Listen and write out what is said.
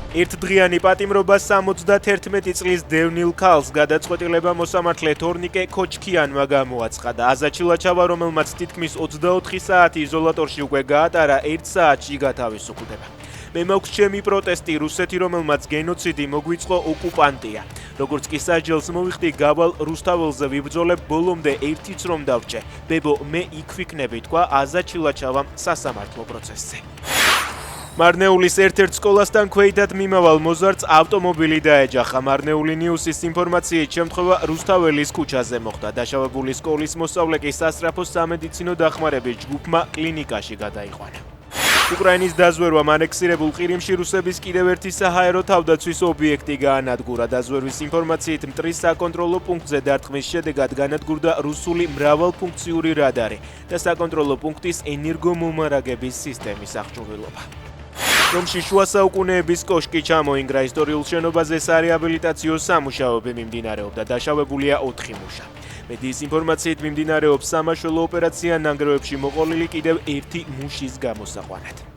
ერთდღიანი პატიმრობა 71 წლის დევნილ ქალს გადაწყვეტილება მოსამართლე თორნიკე ქოჩქიანმა გამოაცხადა. აზაჩილაჩავა, რომელმაც თითქმის 24 საათი იზოლატორში უკვე გაატარა, 1 საათში გათავისუფლდება. მე მაქვს ჩემი პროტესტი, რუსეთი, რომელმაც გენოციდი მოგვიწყო, ოკუპანტია. როგორც კი სასჯელს მოვიხდი, გავალ რუსთაველზე ვიბრძოლებ, ბოლომდე ერთიც რომ დავჭე. ბებო, მე იქ ვიქნები, თქვა აზაჩილაჩავამ სასამართლო პროცესზე. მარნეულის ერთ-ერთ სკოლასთან ქვეითად მიმავალ მოზარდს ავტომობილი დაეჯახა. მარნეული ნიუსის ინფორმაციით შემთხვევა რუსთაველის ქუჩაზე მოხდა. დაშავებული სკოლის მოსწავლე კი სასწრაფო სამედიცინო დახმარების ჯგუფმა კლინიკაში გადაიყვანა. უკრაინის დაზვერვამ ანექსირებულ ყირიმში რუსების კიდევ ერთი საჰაერო თავდაცვის ობიექტი გაანადგურა. დაზვერვის ინფორმაციით მტრის საკონტროლო პუნქტზე დარტყმის შედეგად განადგურდა რუსული მრავალფუნქციური რადარი და საკონტროლო პუნქტის ენერგომომარაგების სისტემის აღჭურვილობა. რომში შუა საუკუნეების კოშკი ჩამოინგრა. ისტორიულ შენობაზე სარეაბილიტაციო სამუშაოები მიმდინარეობდა. დაშავებულია 4 მუშა. მედიის ინფორმაციით მიმდინარეობს სამაშველო ოპერაცია ნანგრევებში მოყოლილი კიდევ ერთი მუშის გამოსაყვანად.